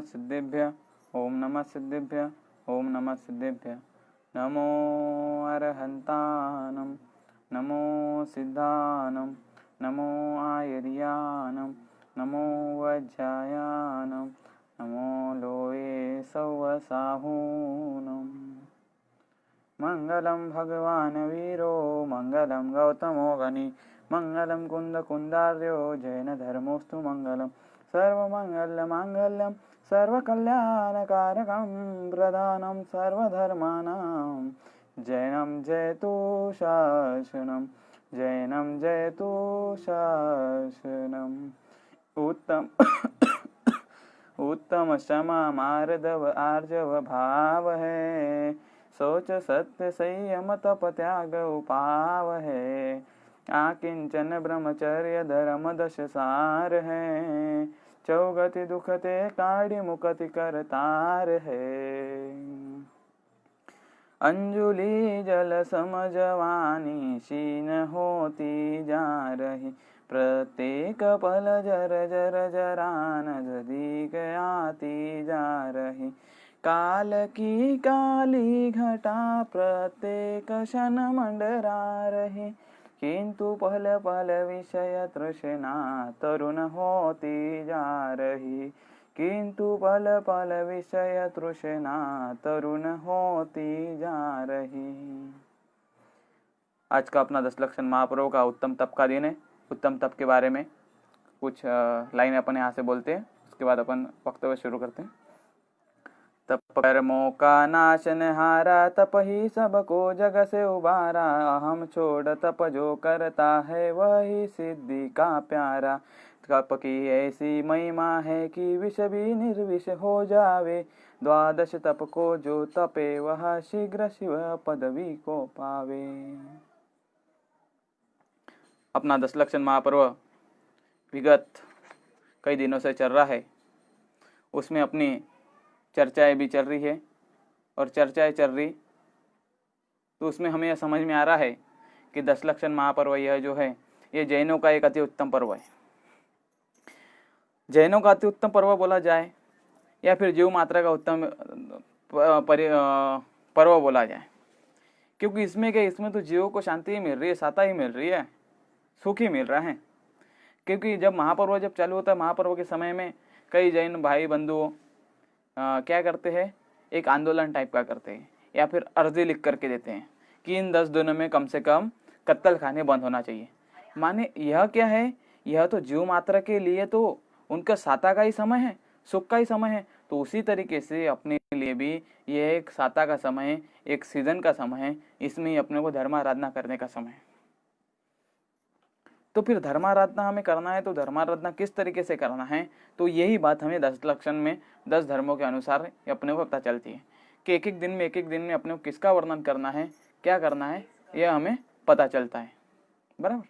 सिद्धेभ्य ओम नमः सिद्धेभ्य ओम नमः सिद्धेभ्य। नमो अरहंतानं नमो सिद्धानं नमो आयर्यानं नमो वज्रायानं नमो लोये सौवसाहूनं। मंगलम भगवान वीरो मंगलम गौतमो गनि मंगलम कुंदकुंदार्यो जैन धर्मोस्तु मंगलम। सर्वमंगल मांगल्यम सर्वकल्याणकारकं प्रधानं सर्वधर्माणां जैनं जयतु शासनं जैनं जयतु शासनम्। उत्तम उत्तम क्षमा मार्दव आर्जव भाव है सोच सत्य संयम तप त्याग उपाव है। आकिंचन ब्रह्मचर्य धर्म दश सार है चौगति दुखते काढ़ी मुकति करतार है। अंजुली जल समझवानी शीन होती जा रही प्रत्येक पल जर जर जरान नजदीक आती जा रही। काल की काली घटा प्रत्येक क्षण मंडरा रही किंतु पल पल विषय तृष्णा तरुण होती जा रही किंतु पल पल विषय तृष्णा तरुण होती जा रही। आज का अपना 10 लक्षण महापर्व का उत्तम तप का दिन है। उत्तम तप के बारे में कुछ लाइन अपन यहाँ से बोलते हैं, उसके बाद अपन वक्तव्य शुरू करते हैं। तप कर्मों का नाशन हारा तप ही सबको जग से उबारा। अहम छोड़ तप जो करता है वही सिद्धि का प्यारा। तप की ऐसी महिमा है कि विष भी निर्विष हो जावे। द्वादश तप को जो तपे वह शीघ्र शिव पदवी को पावे। अपना 10 लक्षण महापर्व विगत कई दिनों से चल रहा है, उसमें अपनी चर्चाएं भी चल रही है और चर्चाएं चल रही तो उसमें हमें यह समझ में आ रहा है कि 10 लक्षण महापर्व यह जो है ये जैनों का एक अति उत्तम पर्व है। जैनों का अति उत्तम पर्व बोला जाए या फिर जीव मात्रा का उत्तम पर्व बोला जाए, क्योंकि इसमें क्या, इसमें तो जीवों को शांति ही मिल रही है, साता ही मिल रही है, सुख ही मिल रहा है। क्योंकि जब महापर्व जब चालू होता है, महापर्व के समय में कई जैन भाई बंधु क्या करते हैं, एक आंदोलन टाइप का करते हैं या फिर अर्जी लिख करके देते हैं कि इन 10 दिनों में कम से कम कत्ल खाने बंद होना चाहिए। माने यह क्या है, यह तो जीव मात्रा के लिए तो उनका साता का ही समय है, सुख का ही समय है, तो उसी तरीके से अपने लिए भी यह एक साता का समय है, एक सीजन का समय है, इसमें ही अपने को धर्माराधना करने का समय है। तो फिर धर्माराधना हमें करना है तो धर्माराधना किस तरीके से करना है, तो यही बात हमें 10 लक्षण में 10 धर्मों के अनुसार अपने को पता चलती है कि एक एक दिन में अपने को किसका वर्णन करना है, क्या करना है, यह हमें पता चलता है। बराबर।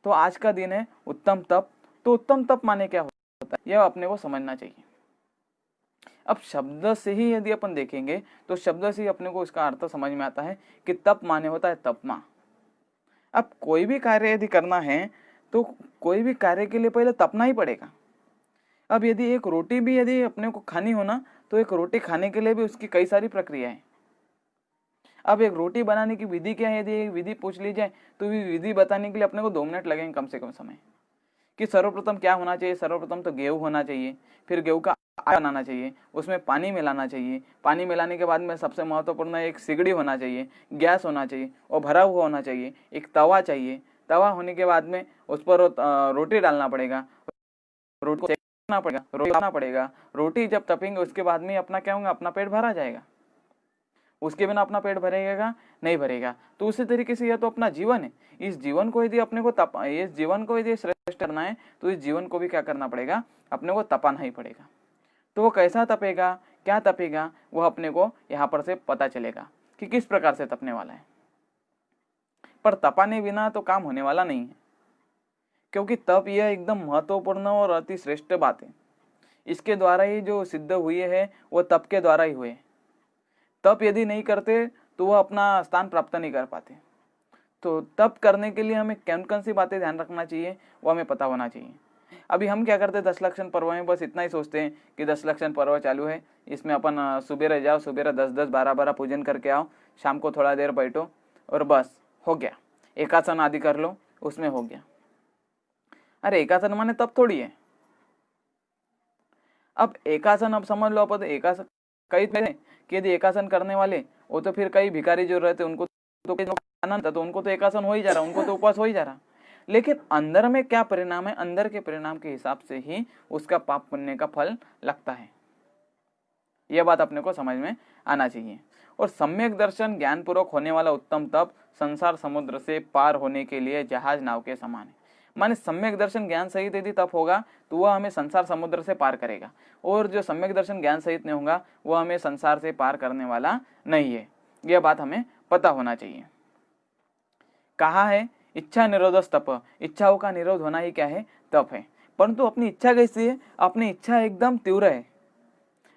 तो आज का दिन है उत्तम तप। तो उत्तम तप माने क्या होता है, यह अपने को समझना चाहिए। अब शब्द से ही यदि अपन देखेंगे तो शब्द से ही अपने को इसका अर्थ समझ में आता है कि तप माने होता है तपमा। अब कोई भी कार्य यदि करना है तो कोई भी कार्य के लिए पहले तपना ही पड़ेगा। अब यदि एक रोटी भी यदि अपने को खानी हो ना, तो एक रोटी खाने के लिए भी उसकी कई सारी प्रक्रिया है। अब एक रोटी बनाने की विधि क्या है, यदि एक विधि पूछ ली जाए तो विधि बताने के लिए अपने को 2 मिनट लगेंगे कम से कम समय। कि सर्वप्रथम क्या होना चाहिए, सर्वप्रथम तो गेहूं होना चाहिए, फिर गेहूं का आटा बनाना चाहिए, उसमें पानी मिलाना चाहिए, पानी मिलाने के बाद में सबसे महत्वपूर्ण एक सिगड़ी होना चाहिए, गैस होना चाहिए और भरा हुआ होना चाहिए, एक तवा चाहिए, तवा होने के बाद में उस पर रोटी डालना पड़ेगा, रोटी को सेकना पड़ेगा, रोटी बनाना पड़ेगा। रोटी जब तपेंगे उसके बाद में अपना क्या होगा, अपना पेट भरा जाएगा। उसके बिना अपना पेट भरेगा नहीं भरेगा। तो उसी तरीके से यह तो अपना जीवन है। इस जीवन को यदि अपने को इस जीवन को यदि श्रेष्ठ करना है तो इस जीवन को भी क्या करना पड़ेगा, अपने को तपाना ही पड़ेगा। तो वो कैसा तपेगा, क्या तपेगा, वह अपने को यहाँ पर से पता चलेगा कि किस प्रकार से तपने वाला है। पर तपाने बिना तो काम होने वाला नहीं है, क्योंकि तप यह एकदम महत्वपूर्ण और अति श्रेष्ठ बात है। इसके द्वारा ही जो सिद्ध हुए है वो तप के द्वारा ही हुए। तप यदि नहीं करते तो वह अपना स्थान प्राप्त नहीं कर पाते। तो तप करने के लिए हमें कौन कौन सी बातें ध्यान रखना चाहिए वो हमें पता होना चाहिए। अभी हम क्या करते हैं, 10 लक्षण पर्व में बस इतना ही सोचते हैं कि 10 लक्षण पर्व चालू है, इसमें अपन सुबह जाओ, सुबह 10-10 12-12 पूजन करके आओ, शाम को थोड़ा देर बैठो और बस हो गया, एकासन आदि कर लो, उसमें हो गया। अरे एकासन माने तब थोड़ी है। अब एकासन, अब समझ लो अपन एकासन कई कि यदि एकासन करने वाले वो तो फिर कई भिखारी जो रहते उनको तो आनंद था, तो उनको तो एकासन हो ही जा रहा, उनको तो उपवास हो ही जा रहा। लेकिन अंदर में क्या परिणाम है, अंदर के परिणाम के हिसाब से ही उसका पाप पुण्य का फल लगता है। यह बात अपने को समझ में आना चाहिए। और सम्यक दर्शन ज्ञान पूर्वक होने वाला उत्तम तप संसार समुद्र से पार होने के लिए जहाज नाव के समान है। माने सम्यक दर्शन ज्ञान सहित यदि तप होगा तो वह हमें संसार समुद्र से पार करेगा, और जो सम्यक दर्शन ज्ञान सहित नहीं होगा वह हमें संसार से पार करने वाला नहीं है। यह बात हमें पता होना चाहिए। कहा है इच्छा निरोध तप, इच्छाओं का निरोध होना ही क्या है, तप है। परंतु अपनी इच्छा कैसी है, अपनी इच्छा एकदम तीव्र है।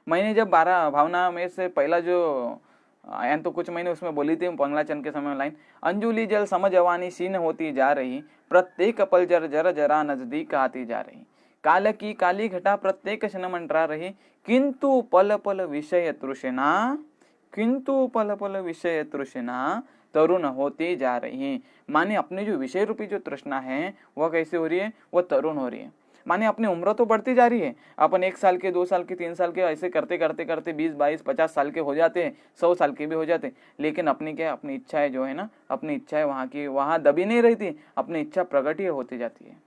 मैंने जब 12 भावना में से पहला जो तो कुछ महीने उसमें बोली थी पंगलाचन के समय लाइन, अंजुली जल समझ अवानी सीन होती जा रही, प्रत्येक पल जर जर जरा नजदीक आती जा रही, काल की काली घटा प्रत्येक क्षण मंडरा रही, किंतु पल पल विषय तृष्णा, किंतु पल पल विषय तृष्णा तरुण होती जा रही। माने अपनी जो विषय रूपी जो तृष्णा है वह कैसे हो रही है, वह तरुण हो रही है। माने अपनी उम्र तो बढ़ती जा रही है, अपन 1 साल के 2 साल के 3 साल के ऐसे करते करते करते 20 22 50 साल के हो जाते हैं, 100 साल के भी हो जाते हैं। लेकिन अपनी क्या, अपनी इच्छाएं जो है ना, अपनी इच्छाएं वहां की वहां दबी नहीं रहती, अपनी इच्छा प्रकट ही होती जाती है।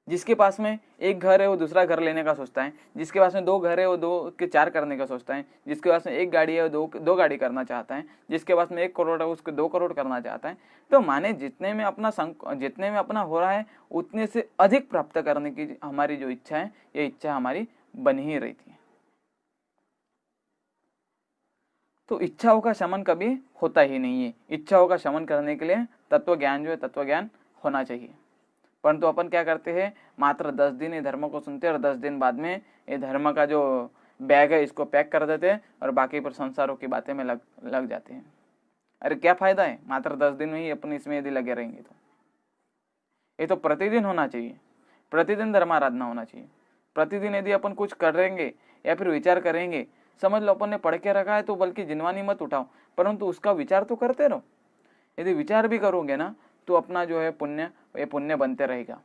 जिसके पास में एक घर है वो दूसरा घर लेने का सोचता है, जिसके पास में 2 घर है वो 2 के 4 करने का सोचता है, जिसके पास में 1 गाड़ी है वो 2 गाड़ी करना चाहता है, जिसके पास में 1 करोड़ है उसको 2 करोड़ करना चाहता है। तो माने जितने में अपना हो रहा है उतने से अधिक प्राप्त करने की हमारी जो इच्छा है, ये इच्छा हमारी बनी ही रहती है। तो इच्छाओं का शमन कभी होता ही नहीं है। इच्छाओं का शमन करने के लिए तत्व ज्ञान जो है, तत्व ज्ञान होना चाहिए। परंतु अपन क्या करते हैं, मात्र 10 दिन ये धर्म को सुनते हैं और 10 दिन बाद में ये धर्म का जो बैग है इसको पैक कर देते हैं और बाकी पर संसारों की बातें में लग जाते हैं। अरे क्या फायदा है, मात्र 10 दिन में ही अपन इसमें यदि लगे रहेंगे तो। ये तो प्रतिदिन होना चाहिए, प्रतिदिन धर्माराधना होना चाहिए। प्रतिदिन यदि अपन कुछ करेंगे या फिर विचार करेंगे, समझ लो अपन ने पढ़ के रखा है तो बल्कि जिनवानी मत उठाओ, परंतु उसका विचार तो करते रहो। यदि विचार भी करोगे ना तो अपना जो है पुण्य, ये पुण्य बनते रहेगा।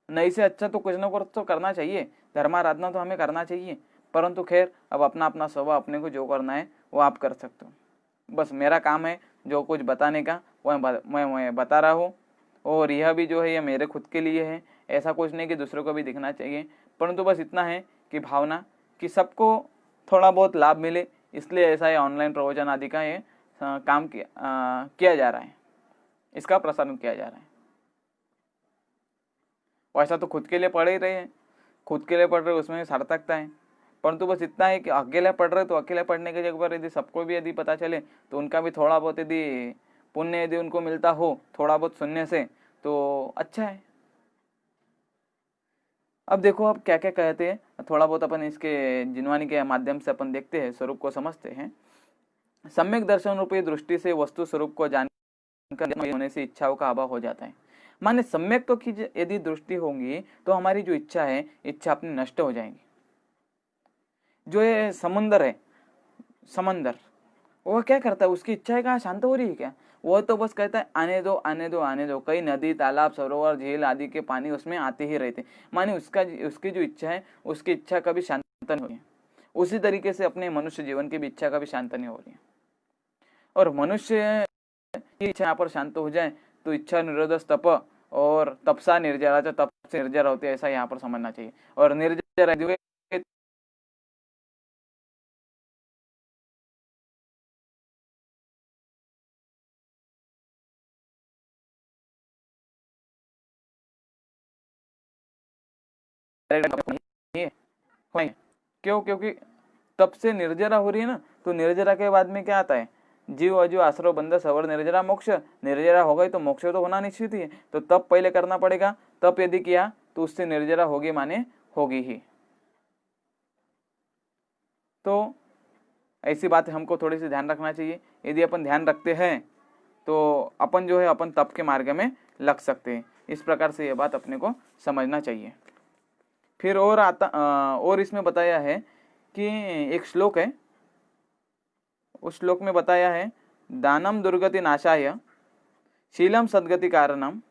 नहीं से अच्छा तो कुछ ना कुछ तो करना चाहिए, धर्माराधना तो हमें करना चाहिए। परंतु खैर अब अपना अपना स्वभाव, अपने को जो करना है वो आप कर सकते हो। बस मेरा काम है जो कुछ बताने का वह मैं बता रहा हूँ, और यह भी जो है ये मेरे खुद के लिए है, ऐसा कुछ नहीं कि दूसरों को भी दिखना चाहिए। परंतु बस इतना है कि भावना कि सबको थोड़ा बहुत लाभ मिले, इसलिए ऐसा ये ऑनलाइन प्रवचन आदि का ये काम किया जा रहा है, इसका प्रसारण किया जा रहा है। वैसा तो खुद के लिए पढ़ ही रहे हैं, खुद के लिए पढ़ रहे, उसमें सार्थकता है। परंतु बस इतना है कि अकेले पढ़ रहे तो अकेले पढ़ने के जगह पर यदि सबको भी यदि पता चले तो उनका भी थोड़ा बहुत यदि पुण्य यदि उनको मिलता हो थोड़ा बहुत सुनने से तो अच्छा है। अब देखो अब क्या क्या कहते हैं, थोड़ा बहुत अपन इसके जिनवानी के माध्यम से अपन देखते हैं, स्वरूप को समझते हैं। सम्यक दर्शन रूपी दृष्टि से वस्तु स्वरूप को जानकर होने से इच्छाओं का अभाव हो जाता है। माने सम्यक तो की यदि दृष्टि होगी तो हमारी जो इच्छा है, इच्छा अपनी नष्ट हो जाएंगी। जो ये समुंदर है, समंदर, वो क्या करता है, उसकी इच्छा कहाँ शांत हो रही है क्या, वो तो बस कहता है आने दो आने दो आने दो। कई नदी तालाब सरोवर झील आदि के पानी उसमें आते ही रहते, माने उसकी जो इच्छा है उसकी इच्छा कभी शांत नहीं हो रही है। उसी तरीके से अपने मनुष्य जीवन की भी इच्छा कभी शांत नहीं हो रही है। और मनुष्य की इच्छा यहाँ पर शांत हो जाए तो इच्छा निरोध तप, और तपसा निर्जरा, तप से निर्जरा होते ऐसा यहाँ पर समझना चाहिए। और निर्जरा क्यों, क्योंकि तप से निर्जरा हो रही है ना, तो निर्जरा के बाद में क्या आता है, जीव अजीव आश्रव बंध सवर निर्जरा मोक्ष। निर्जरा हो गई तो मोक्ष तो होना निश्चित ही है, तो तप पहले करना पड़ेगा। तप यदि किया तो उससे निर्जरा होगी, माने होगी ही। तो ऐसी बात हमको थोड़ी सी ध्यान रखना चाहिए। यदि अपन ध्यान रखते हैं तो अपन जो है अपन तप के मार्ग में लग सकते हैं। इस प्रकार से यह बात अपने को समझना चाहिए। फिर और इसमें बताया है कि एक श्लोक है, उस श्लोक में बताया है दानम दुर्गति नाशाय शीलम सद्गति कारणम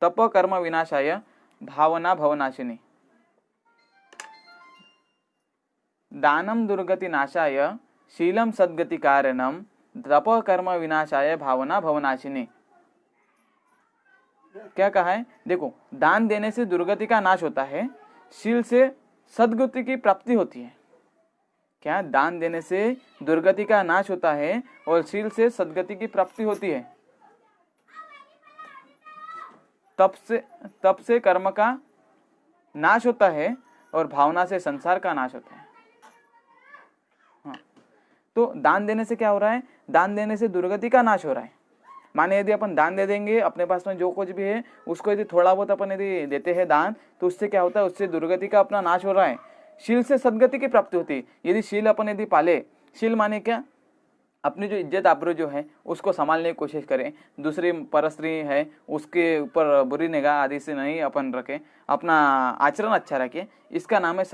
तप कर्म विनाशाय भावना भवनाशिनी। दानम दुर्गति नाशाय शीलम सद्गति कारणम तप कर्म विनाशाय भावना भवनाशिनी। क्या कहा है? देखो, दान देने से दुर्गति का नाश होता है, शील से सद्गति की प्राप्ति होती है। क्या? दान देने से दुर्गति का नाश होता है और शील से सद्गति की प्राप्ति होती है। तप से कर्म का नाश होता है और भावना से संसार का नाश होता है। हाँ, तो दान देने से क्या हो रहा है? दान देने से दुर्गति का नाश हो रहा है। माने यदि अपन दान दे देंगे, अपने पास में जो कुछ भी है उसको यदि थोड़ा बहुत अपन यदि देते हैं दान, तो उससे क्या होता है? उससे दुर्गति का अपना नाश हो रहा है, शील से सद्गति की प्राप्ति होती है। यदि शील अपन यदि पाले, शील माने क्या? अपनी जो इज्जत आबरू जो है उसको संभालने की कोशिश करें, दूसरी परस्त्री है उसके ऊपर बुरी निगाह आदि से नहीं अपन रखें, अपना आचरण अच्छा रखें, इसका नाम है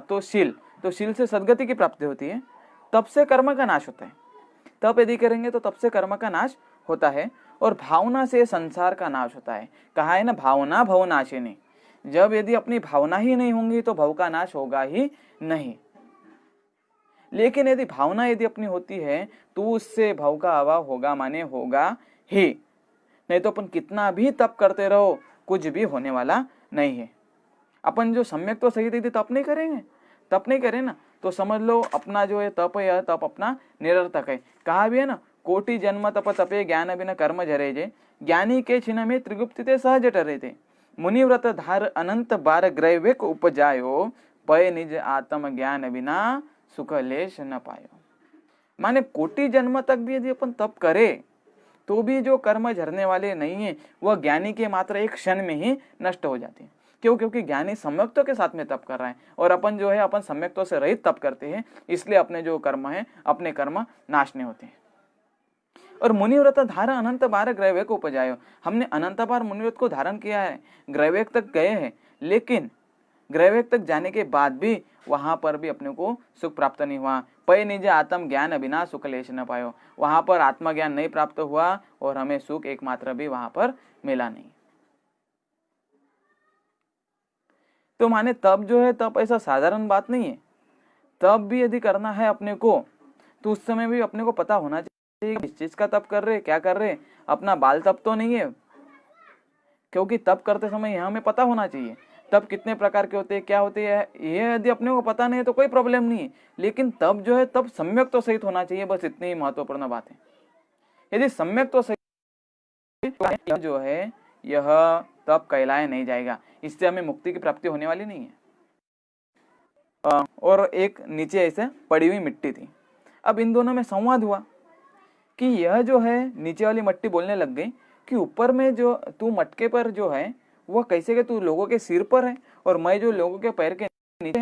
तो शील। तो शील से सद्गति की प्राप्ति होती है, तब से कर्म का नाश होता है। तब यदि करेंगे तो तब से कर्म का नाश होता है, और भावना से संसार का नाश होता है। कहा है ना, भावना भवनाशिनी। जब यदि अपनी भावना ही नहीं होंगी तो भव का नाश होगा ही नहीं। लेकिन यदि भावना यदि अपनी होती है तो उससे भव का अभाव होगा, माने होगा ही। नहीं तो अपन कितना भी तप करते रहो, कुछ भी होने वाला नहीं है। अपन जो सम्यक तो सही यदि तप नहीं करेंगे, तप नहीं करें ना, तो समझ लो अपना जो है तप है, तप अपना निरर्थक है। कहा भी है ना, कोटि जन्म तप तपे ज्ञान बिना कर्म जरे जे, ज्ञानी के छिन में त्रिगुप्तिते सहज टरे थे, मुनिव्रत धार अनंत बार ग्रैवेक उपजायो, पय निज आत्म ज्ञान बिना सुख लेश न पायो। माने कोटि जन्म तक भी यदि अपन तप करे तो भी जो कर्म झरने वाले नहीं है, वह ज्ञानी के मात्र एक क्षण में ही नष्ट हो जाते हैं। क्यों? क्योंकि ज्ञानी सम्यक्तों के साथ में तप कर रहा है, और अपन जो है अपन सम्यक्तों से रहित तप करते हैं, इसलिए अपने जो कर्म है अपने कर्म नाश नहीं होते हैं। और मुनिव्रत धारा अनंत बार ग्रैवेक को उपजायो, हमने अनंत बार मुनिव्रत को धारण किया है, ग्रैवेक तक गए हैं, लेकिन ग्रैवेक तक जाने के बाद भी वहां पर भी अपने को सुख प्राप्त नहीं हुआ। पय निज आत्म ज्ञान बिना सुख लेश न पायो, वहां पर आत्मज्ञान नहीं प्राप्त हुआ और हमें सुख एकमात्र भी वहां पर मिला नहीं। तो माने तप जो है, तप ऐसा साधारण बात नहीं है। तप भी यदि करना है अपने को, तो उस समय भी अपने को पता होना चाहिए किस चीज का तप कर रहे, क्या कर रहे। अपना बाल तप तो नहीं है, क्योंकि तप करते समय यह हमें पता होना चाहिए तप कितने प्रकार के होते हैं, क्या होते हैं। ये यदि अपने को पता नहीं है तो कोई प्रॉब्लम नहीं है, लेकिन तप जो है तप सम्यक तो सहित होना चाहिए, बस इतनी ही महत्वपूर्ण बात है। यदि सम्यक तो सहित जो है यह तप कहलाया नहीं जाएगा, इससे हमें मुक्ति की प्राप्ति होने वाली नहीं है। और एक नीचे ऐसे पड़ी हुई मिट्टी थी। अब इन दोनों में संवाद हुआ कि यह जो है नीचे वाली मिट्टी बोलने लग गई कि ऊपर में जो तू मटके पर जो है वह कैसे कि तू लोगों के सिर पर है और मैं जो लोगों के पैर के नीचे।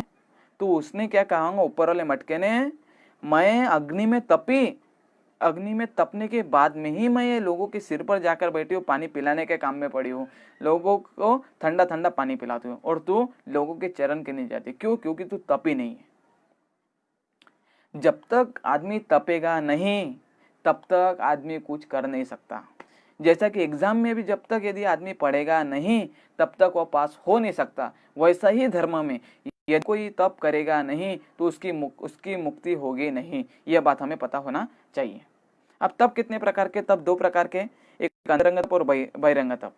तो उसने क्या कहा, ऊपर वाले मटके ने, मैं अग्नि में तपी, अग्नि में तपने के बाद में ही मैं ये लोगों के सिर पर जाकर बैठी हूँ, पानी पिलाने के काम में पड़ी हूँ, लोगों को ठंडा ठंडा पानी पिलाती हूँ, और तू लोगों के चरण के नहीं जाती। क्यों? क्योंकि तू तपी नहीं है। जब तक आदमी तपेगा नहीं तब तक आदमी कुछ कर नहीं सकता। जैसा कि एग्जाम में भी जब तक यदि आदमी पढ़ेगा नहीं तब तक वह पास हो नहीं सकता, वैसा ही धर्म में यदि कोई तप करेगा नहीं तो उसकी मुक्ति होगी नहीं। यह बात हमें पता होना चाहिए। अब तप कितने प्रकार के? तप दो प्रकार के, एक अंतरंग तप और बहिरंग तप।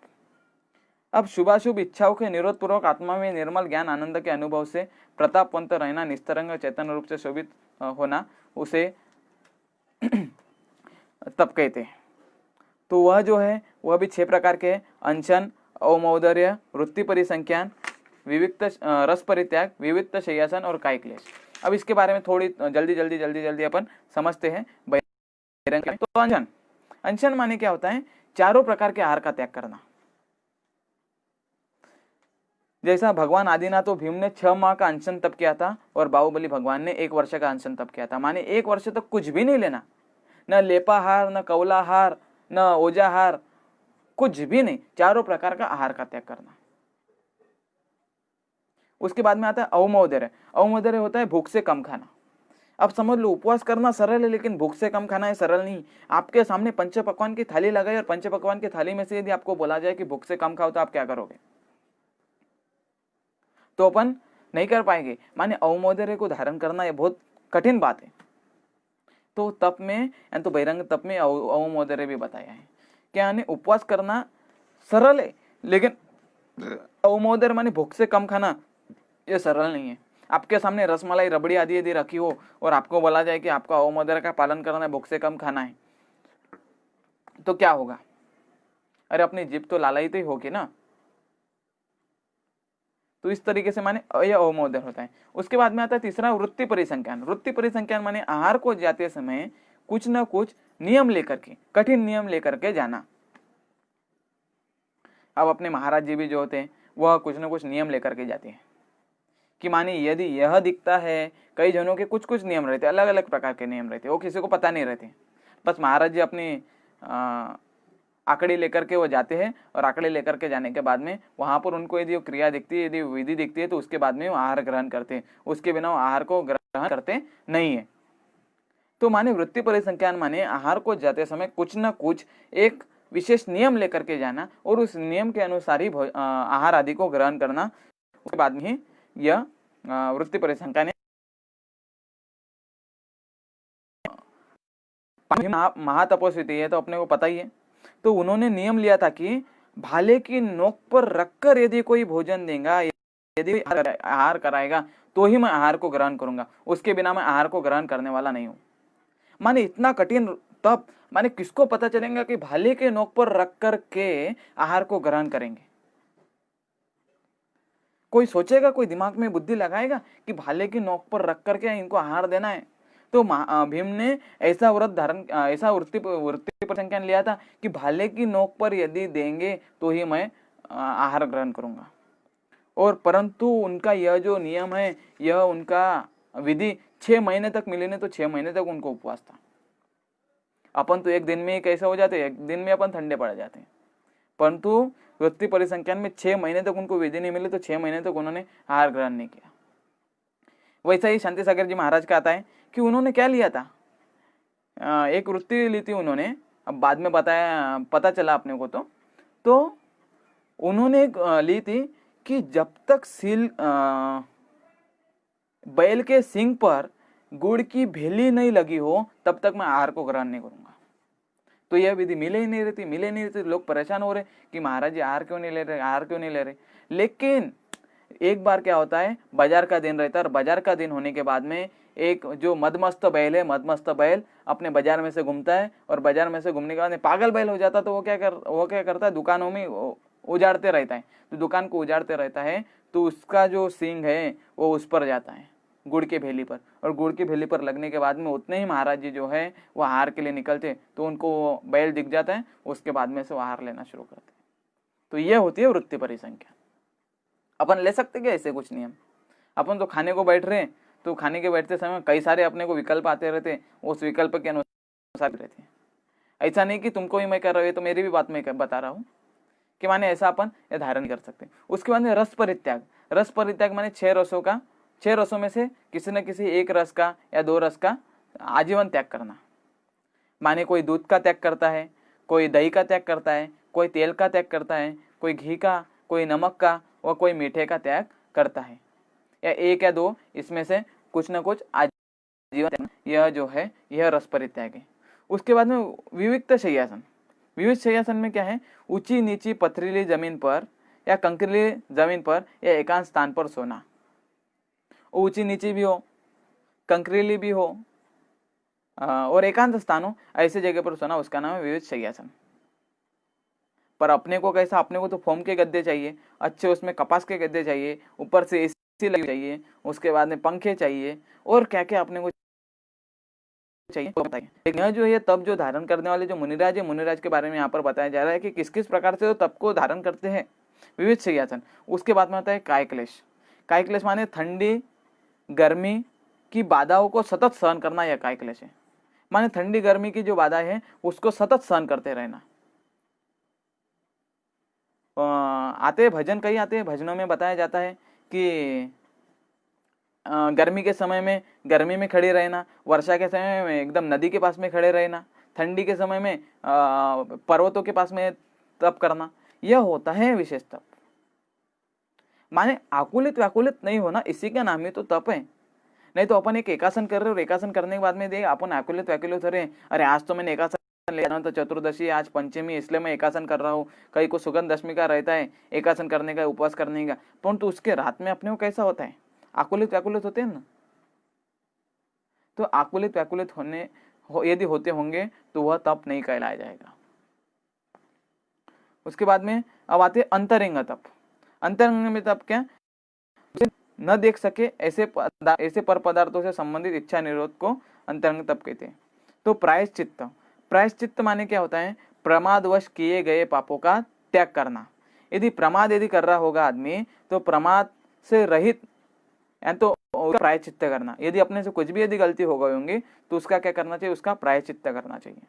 अब शुभाशुभ इच्छाओं के निरोध पूर्वक आत्मा में निर्मल ज्ञान आनंद के अनुभव से प्रतापवंत रहना, निस्तरंग चैतन्य रूप से शोभित होना, उसे तप कहते हैं। तो वह जो है वह भी 6 प्रकार के, अनशन, अवमौदर्य, वृत्ति परिसंख्यान, विविक्त रस परित्याग, विविक्त शय्यासन और कायिक क्लेश। अब इसके बारे में थोड़ी जल्दी अपन समझते हैं। तो अनशन, अनशन माने क्या होता है? चारों प्रकार के आहार का त्याग करना। जैसा भगवान आदिनाथ तो भीम ने 6 माह का अनशन तप किया था और बाहुबली भगवान ने 1 वर्ष का अनशन तप किया था। माने 1 वर्ष तक कुछ भी नहीं लेना, न लेपाहार, न कौलाहार, न ओजाहार, कुछ भी नहीं, चारों प्रकार का आहार का त्याग करना। उसके बाद में आता है अवमोदर्य। अवमोदर्य होता है भूख से कम खाना। अब समझ लो, उपवास करना सरल है, लेकिन भूख से कम खाना है सरल नहीं। आपके सामने पंच पकवान की थाली लगाई और पंच पकवान की थाली में से यदि आपको बोला जाए कि भूख से कम खाओ, तो आप क्या करोगे? तो अपन नहीं कर पाएंगे। माने अवमोदर्य को धारण करना ये बहुत कठिन बात है। तो तप में, यानी तो बहिरंग तप में अवमोदर्य भी बताया है। क्या यानी उपवास करना सरल है, लेकिन अवमोदर्य माने भूख से कम खाना ये सरल नहीं है। आपके सामने रसमलाई, रबड़ी आदि यदि रखी हो और आपको बोला जाए कि आपको अवमोदर्य का पालन करना है, भूख से कम खाना है, तो क्या होगा? अरे अपनी जीभ तो लालाई होगी ना। तो इस तरीके से माने यह अवमोदर्य होता है। उसके बाद में आता है तीसरा वृत्ति परिसंख्यान। वृत्ति परिसंख्यान माने आहार को जाते समय कुछ न कुछ नियम लेकर के, कठिन नियम लेकर के जाना। अब अपने महाराज जी भी जो होते हैं वह कुछ न कुछ नियम लेकर के जाते हैं कि माने यदि यह दिखता है, कई जनों के कुछ कुछ नियम रहते, अलग अलग प्रकार के नियम रहते, वो किसी को पता नहीं रहते। बस महाराज जी अपनी आंकड़ी लेकर के वो जाते हैं, और आंकड़ी लेकर के जाने के बाद में वहां पर उनको यदि क्रिया दिखती है, यदि विधि दिखती है, तो उसके बाद में वो आहार ग्रहण करते हैं। उसके बिना वो आहार को ग्रहण करते नहीं है। तो माने वृत्ति परिसंख्यान माने आहार को जाते समय कुछ न कुछ एक विशेष नियम लेकर के जाना, और उस नियम के अनुसार ही आहार आदि को ग्रहण करना। उसके बाद में यह वृत्ति परिसंख्यान। महातपस्वी थे, ये तो अपने को पता ही है। तो उन्होंने नियम लिया था कि भाले की नोक पर रखकर यदि कोई भोजन देगा, यदि आहार कराएगा, तो ही मैं आहार को ग्रहण करूंगा, उसके बिना मैं आहार को ग्रहण करने वाला नहीं हूं। माने इतना कठिन तप, माने किसको पता चलेगा कि भाले के नोक पर रख कर के आहार को ग्रहण करेंगे? कोई सोचेगा, कोई दिमाग में बुद्धि लगाएगा कि भाले की नोक पर रख करके इनको आहार देना है? तो भीम ने ऐसा ऐसा वृत्ति परिसंख्यान लिया था कि भाले की नोक पर यदि देंगे तो ही मैं आहार ग्रहण करूंगा। और परंतु उनका यह जो नियम है, यह उनका विधि 6 महीने तक मिले ने, तो 6 महीने तक उनको उपवास था। अपन तो एक दिन में कैसे हो जाते, एक दिन में अपन ठंडे पड़ जाते हैं, परंतु वृत्ति परिसंख्यान में 6 महीने तक उनको विधि नहीं मिली, तो 6 महीने तक उन्होंने आहार ग्रहण नहीं किया। वैसा ही शांति सागर जी महाराज का आता है कि उन्होंने क्या लिया था, एक वृत्ति ली थी उन्होंने। अब बाद में बताया, पता चला अपने को, तो उन्होंने एक ली थी कि जब तक बैल के सींग पर गुड़ की भेली नहीं लगी हो, तब तक मैं आहार को ग्रहण नहीं करूंगा। तो यह विधि मिले ही नहीं रहती। लोग परेशान हो रहे कि महाराज जी आहार क्यों नहीं ले रहे। लेकिन एक बार क्या होता है, बाजार का दिन रहता है, और बाजार का दिन होने के बाद में एक जो मदमस्त बैल अपने बाजार में से घूमता है, और बाजार में से घूमने के बाद पागल बैल हो जाता, तो वो क्या करता है, दुकानों में उजाड़ते रहता है। तो दुकान को उजाड़ते रहता है, तो उसका जो सींग है वो उस पर जाता है, गुड़ के भेली पर, और गुड़ की भेली पर लगने के बाद में उतने ही महाराज जी जो है वो आहार के लिए निकलते, तो उनको बैल दिख जाता है, उसके बाद में से वो आहार लेना शुरू करते। तो ये होती है वृत्ति परिसंख्यान। अपन ले सकते क्या ऐसे कुछ नियम? अपन तो खाने को बैठ रहे हैं, तो खाने के बैठते समय कई सारे अपने को विकल्प आते रहते, उस विकल्प के अनुसार रहते हैं। ऐसा नहीं कि तुमको ही मैं कर रहा हूँ, तो मेरी भी बात मैं बता रहा हूँ कि माने ऐसा अपन ये धारण कर सकते हैं। उसके बाद में रस परित्याग। रस परित्याग माने 6 रसों में से किसी न किसी एक रस का या 2 रस का आजीवन त्याग करना। माने कोई दूध का त्याग करता है, कोई दही का त्याग करता है, कोई तेल का त्याग करता है, कोई घी का, कोई नमक का, और कोई मीठे का त्याग करता है, या 1 या 2 इसमें से कुछ न कुछ आजीवन, यह जो है यह रस परित्याग है। उसके बाद में विविक्त शय्यासन। विविध शय्यासन में क्या है, ऊंची नीची पथरीली जमीन पर या कंकरीली जमीन पर या एकांत स्थान पर सोना। ऊंची नीची भी हो, कंकरीली भी हो, और एकांत स्थान हो, ऐसे जगह पर सोना, उसका नाम है विविध शय्यासन। पर अपने को कैसा, अपने को तो फोम के गद्दे चाहिए, अच्छे उसमें कपास के गद्दे चाहिए, ऊपर से एसी लगी चाहिए, उसके बाद में पंखे चाहिए, और क्या क्या अपने को चाहिए बताइए। लेकिन जो है तप जो धारण करने वाले जो मुनिराज है, मुनिराज के बारे में यहाँ पर बताया जा रहा है कि किस किस प्रकार से तप को धारण करते हैं, विविध शय्यासन। उसके बाद में आता है काय क्लेश। काय क्लेश माने ठंडी गर्मी की बाधाओं को सतत सहन करना, यह काय क्लेश है। माने ठंडी गर्मी की जो बाधा है उसको सतत सहन करते रहना। आते भजन कई आते हैं, भजनों में बताया जाता है कि गर्मी के समय में गर्मी में खड़े रहना, वर्षा के समय में एकदम नदी के पास में खड़े रहना, ठंडी के समय में पर्वतों के पास में तप करना, यह होता है विशेष तप। माने आकुलित व्याकुलित नहीं होना, इसी का नाम ही तो तप है। नहीं तो अपन एक एकासन कर रहे और एकासन करने के बाद में देख अपन आकुलित व्याकुलित हो रहे, अरे आज तो मैंने एकासन लिया तो चतुर्दशी, आज पंचमी, इसलिए मैं एकासन कर रहा हूँ। कई को सुगंध दशमी का रहता है एकासन करने का, उपवास करने का, परंतु उसके रात में अपने को कैसा होता है, आकुलित व्याकुलित होते हैं ना। तो आकुलित व्याकुलित होने यदि होते होंगे तो वह तप नहीं कहलाया जाएगा। उसके बाद में अब आते अंतरंग तप। अंतरंग में तप क्या, न देख सके ऐसे पर पदार्थों से संबंधित इच्छा निरोध को अंतरंग तप कहते हैं। तो प्रायश्चित्त, प्रायश्चित्त माने क्या होता है, प्रमादवश किए गए पापों का त्याग करना। यदि प्रमाद यदि कर रहा होगा आदमी तो प्रमाद से रहित तो प्रायश्चित्त करना। यदि अपने से कुछ भी यदि गलती हो गई होंगी तो उसका क्या करना चाहिए, उसका प्रायश्चित्त करना चाहिए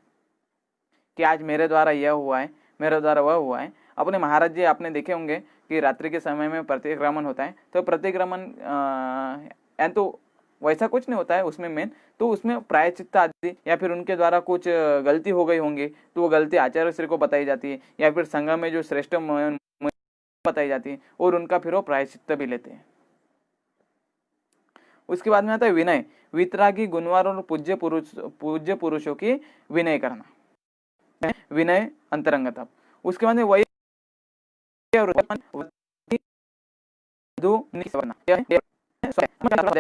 कि आज मेरे द्वारा यह हुआ है, मेरे द्वारा वह हुआ है। अपने महाराज जी आपने देखे होंगे कि रात्रि के समय में प्रतिक्रमण होता है, तो प्रतिक्रमण तो वैसा कुछ नहीं होता है उसमें मेन, तो उसमें प्रायश्चित्त आदि या फिर उनके द्वारा कुछ गलती हो गई होंगी तो वो गलती आचार्य श्री को बताई जाती है, या फिर संघ में जो श्रेष्ठ बताई जाती है और उनका फिर वो प्रायश्चित्त भी लेते हैं। उसके बाद में आता है विनय, वितरागी गुणवार और पूज्य पुरुषों की विनय करना, विनय अंतरंगता। उसके बाद में वही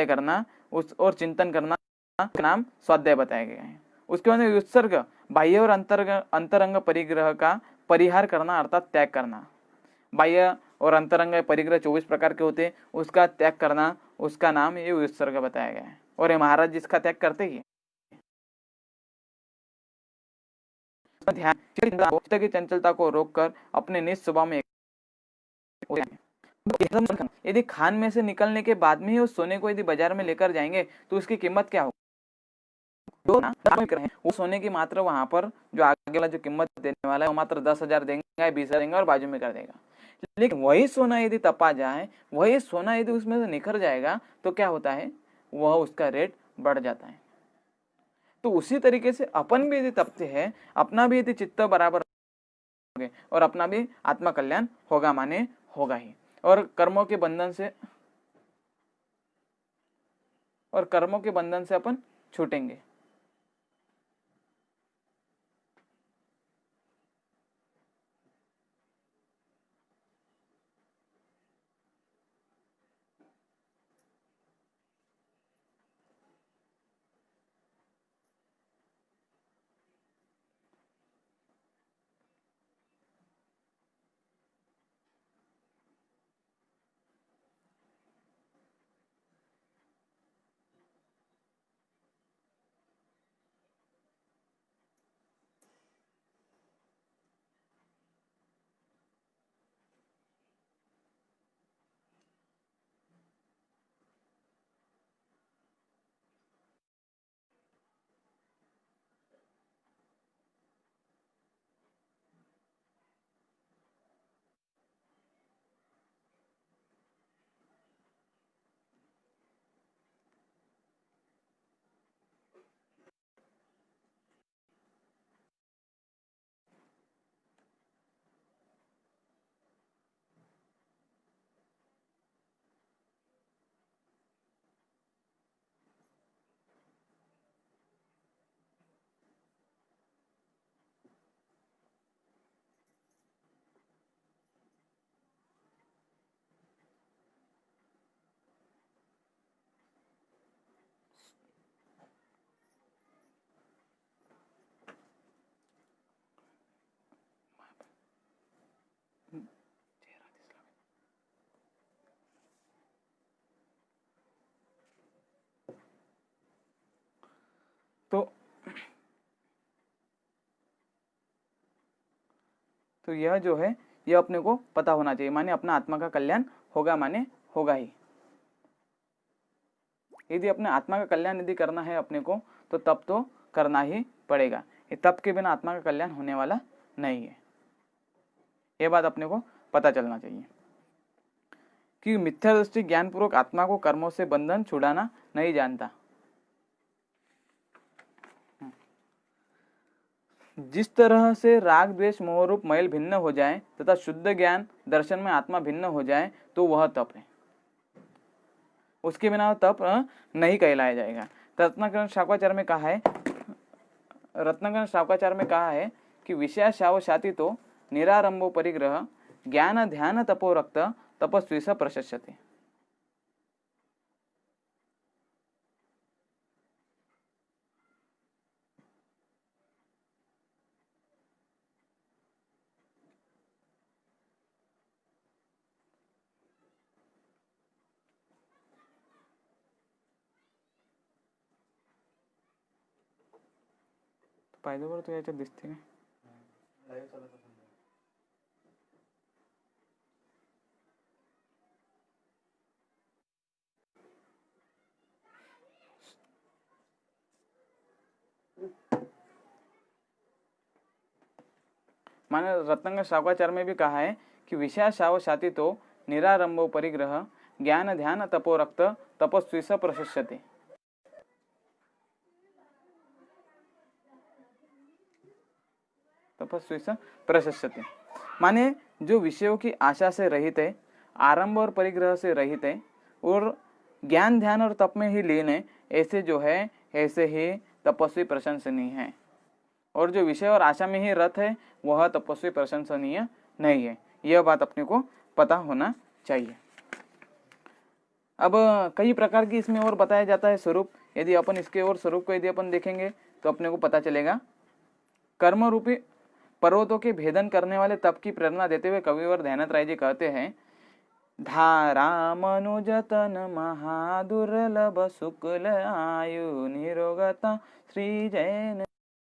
करना उस और चिंतन करना का नाम स्वाध्याय बताया गया है। उसके बाद में उत्सर्ग, बाह्य और अंतरंग परिग्रह का परिहार करना अर्थात त्याग करना। बाह्य और अंतरंग परिग्रह 24 प्रकार के होते हैं, उसका त्याग करना, उसका नाम ये उत्सर्ग बताया गया है। और ये महाराज जिसका त्याग करते ही ध्यान की चंचलता को रोककर अपने निज स्वभाव में, यदि खान में से निकलने के बाद में ही उस सोने को यदि बाजार में लेकर जाएंगे तो उसकी कीमत क्या होगी, वो सोने की मात्र वहां पर जो आगे वाला जो कीमत देने वाला है वो मात्र 10,000 देंगे, 20,000 देंगे और बाजू में कर देगा। लेकिन वही सोना यदि तपा जाए, वही सोना यदि उसमें से निखर जाएगा तो क्या होता है, वह उसका रेट बढ़ जाता है। तो उसी तरीके से अपन भी यदि तपते हैं, अपना भी यदि चित्त बराबर और अपना भी आत्मा कल्याण होगा माने होगा ही। और कर्मों के बंधन से अपन छूटेंगे। तो यह जो है यह अपने को पता होना चाहिए, माने अपना आत्मा का कल्याण होगा माने होगा ही। यदि अपने आत्मा का कल्याण यदि करना है अपने को तो तब तो करना ही पड़ेगा। ये तप के बिना आत्मा का कल्याण होने वाला नहीं है। ये बात अपने को पता चलना चाहिए कि मिथ्या दृष्टि ज्ञानपूर्वक आत्मा को कर्मों से बंधन छुड़ाना नहीं जानता। जिस तरह से राग द्वेष मोह रूप मैल भिन्न हो जाए तथा शुद्ध ज्ञान दर्शन में आत्मा भिन्न हो जाए तो वह तप है। उसके बिना तप नहीं कहलाया जाएगा। रत्नाकरण शावकाचार्य में कहा है कि विषया शावशाति तो निरारंभो परिग्रह ज्ञान ध्यान तपो रक्त तपस्वी स प्रशस्यते। पाहिजे बरं तू याच्यात दिसते का? माने रत्नाकर शावकाचार्य में भी कहा है कि विषया शावशाति तो निरारंभो परिग्रह ज्ञान ध्यान तपो रक्त तपस्वी स प्रशस्यते। तपस्वी स प्रशस्यते माने जो विषयों की आशा से रहित है, आरंभ और परिग्रह से रहित है और ज्ञान ध्यान और तप में ही लीन है, ऐसे जो है ऐसे ही तपस्वी प्रशंसनीय है। और जो विषय और आशा में ही रत है वह तपस्वी प्रशंसनीय नहीं है। यह बात अपने को पता होना चाहिए। अब कई प्रकार की इसमें और बताया जाता है स्वरूप। यदि अपन इसके और स्वरूप को यदि अपन देखेंगे तो अपने को पता चलेगा। कर्म रूपी पर्वतों के भेदन करने वाले तप की प्रेरणा देते हुए कविवर ध्यानत राय जी कहते हैं, धारा मनुजतन महादुर्लभ शुक्ल आयु निरोगता श्री जैन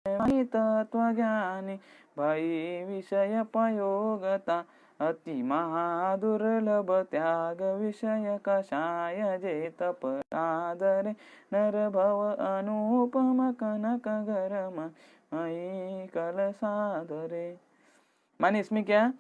तत्व ज्ञानी भई विषय पयोगता अति महादुर्लभ त्याग विषय कषाय जे तप आदरे नर भव अनुपम कनक गरम मई कल सादरे। माने इसमें क्या,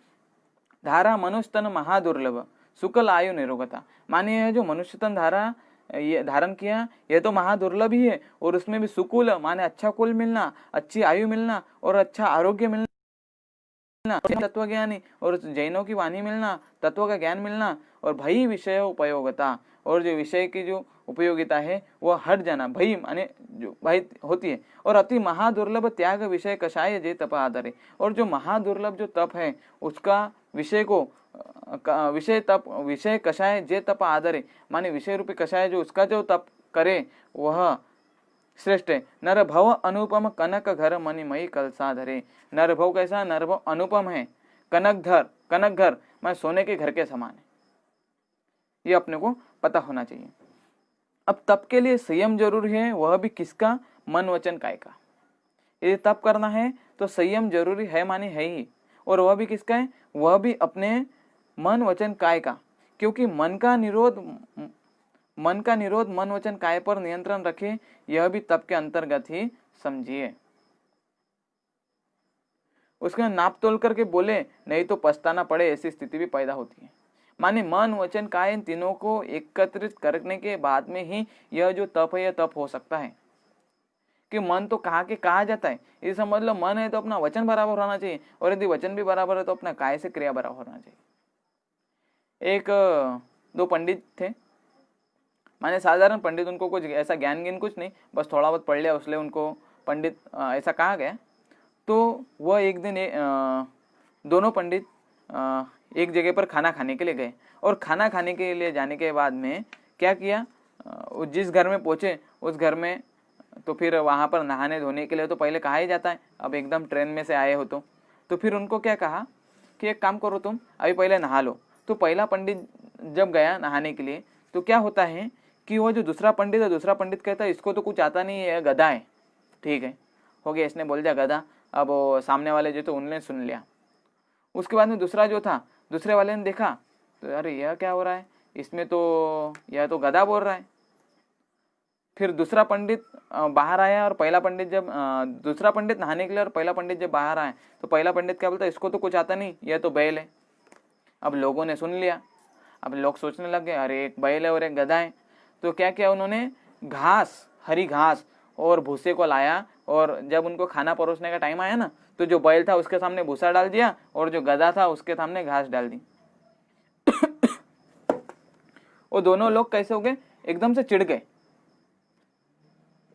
धारा मनुष्य तन महादुर्लभ शुक्ल आयु निरोगता, माने जो मनुष्य तन धारा ये धारण किया यह तो महादुर्लभ ही है, और उसमें भी सुकुल माने अच्छा कुल मिलना, अच्छी आयु मिलना और अच्छा आरोग्य मिलना, तत्व ज्ञानी और जैनों की वाणी मिलना, तत्व का ज्ञान मिलना, और भई विषय उपयोगिता, और जो विषय की जो उपयोगिता है वह हट जाना, भई माने जो भय होती है, और अति महादुर्लभ त्याग विषय कषाय जे तप आदरे, और जो महादुर्लभ जो तप है उसका विषय को विषय कषाय जे तप आदरे, माने विषय रूपी कषाय जो उसका जो तप करे वह श्रेष्ठ है। नर भव अनुपम कनक घर मणिमयी कलसा धरे, नर भव कैसा, नर भव अनुपम है, कनक घर मैं सोने के घर के समान है। ये अपने को पता होना चाहिए। अब तप के लिए संयम जरूरी है, वह भी किसका, मन वचन काय का। यदि तप करना है तो संयम जरूरी है माने है ही, और वह भी किसका है, वह भी अपने मन वचन काय का, क्योंकि मन का निरोध मन वचन काय पर नियंत्रण रखे, यह भी तप के अंतर्गत ही समझिए। उसका नाप तोल करके बोले नहीं तो पछताना पड़े, ऐसी स्थिति भी पैदा होती है। माने मन वचन काय इन तीनों को एकत्रित करने के बाद में ही यह जो तप है यह तप हो सकता है। कि मन तो कहा जाता है, ये समझ लो मन है तो अपना वचन बराबर होना चाहिए, और यदि वचन भी बराबर है तो अपना काय से क्रिया बराबर होना चाहिए। एक दो पंडित थे, माने साधारण पंडित, उनको कुछ ऐसा ज्ञान कुछ नहीं, बस थोड़ा बहुत पढ़ लिया उसलिए उनको पंडित ऐसा कहा गया। तो वह एक दिन दोनों पंडित एक जगह पर खाना खाने के लिए गए, और खाना खाने के लिए जाने के बाद में क्या किया, जिस घर में पहुंचे उस घर में तो फिर वहां पर नहाने धोने के लिए तो पहले कहा ही जाता है, अब एकदम ट्रेन में से आए हो तो फिर उनको क्या कहा कि एक काम करो तुम अभी पहले नहा लो। तो पहला पंडित जब गया नहाने के लिए तो क्या होता है कि वो जो दूसरा पंडित कहता है इसको तो कुछ आता नहीं है, गधा है। ठीक है, हो गया, इसने बोल दिया गधा। अब सामने वाले जो तो उनने सुन लिया। उसके बाद में दूसरा जो था, दूसरे वाले ने देखा तो अरे यह क्या हो रहा है, इसमें तो यह तो गधा बोल रहा है। फिर दूसरा पंडित बाहर आया और पहला पंडित जब दूसरा पंडित नहाने के लिए और पहला पंडित जब बाहर आया तो पहला पंडित क्या बोलता, इसको तो कुछ आता नहीं, यह तो बैल है। अब लोगों ने सुन लिया, अब लोग सोचने लग गए अरे एक बैल है और एक गधा है। तो क्या किया उन्होंने, घास, हरी घास और भूसे को लाया, और जब उनको खाना परोसने का टाइम आया ना तो जो बैल था उसके सामने भूसा डाल दिया और जो गधा था उसके सामने घास डाल दी। वो दोनों लोग कैसे हो गए, एकदम से चिढ़ गए,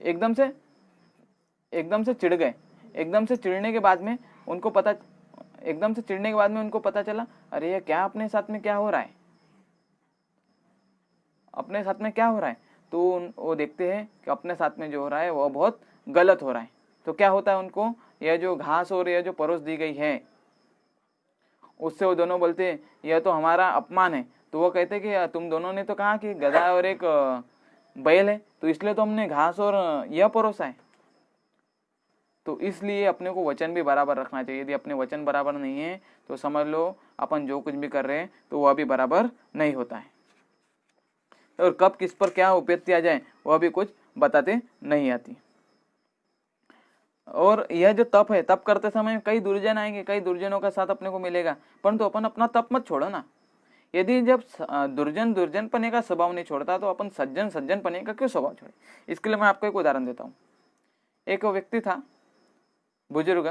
एकदम से चिढ़ गए। एकदम से चिढ़ने के बाद में उनको पता चला अरे ये क्या अपने साथ में क्या हो रहा है, अपने साथ में क्या हो रहा है। तो वो देखते हैं कि अपने साथ में जो हो रहा है वो बहुत गलत हो रहा है। तो क्या होता है उनको, यह जो घास और यह जो परोस दी गई है उससे वो दोनों बोलते हैं यह तो हमारा अपमान है। तो वो कहते कि तुम दोनों ने तो कहा कि गधा और एक बैल है, तो इसलिए तो हमने घास और यह परोसा है। तो इसलिए अपने को वचन भी बराबर रखना चाहिए। यदि अपने वचन बराबर नहीं है तो समझ लो अपन जो कुछ भी कर रहे हैं तो वह भी बराबर नहीं होता है। और कब किस पर क्या उपैत्ति आ जाए वह भी कुछ बताते नहीं आती। और यह जो तप है, तप करते समय कई दुर्जन आएंगे, कई दुर्जनों का साथ अपने को मिलेगा, परंतु अपन अपना तप मत छोड़ो ना। यदि जब दुर्जन पने का स्वभाव नहीं छोड़ता तो अपन सज्जन पने का क्यों स्वभाव छोड़े। इसके लिए मैं आपको एक उदाहरण देता हूँ। एक व्यक्ति था, बुजुर्ग।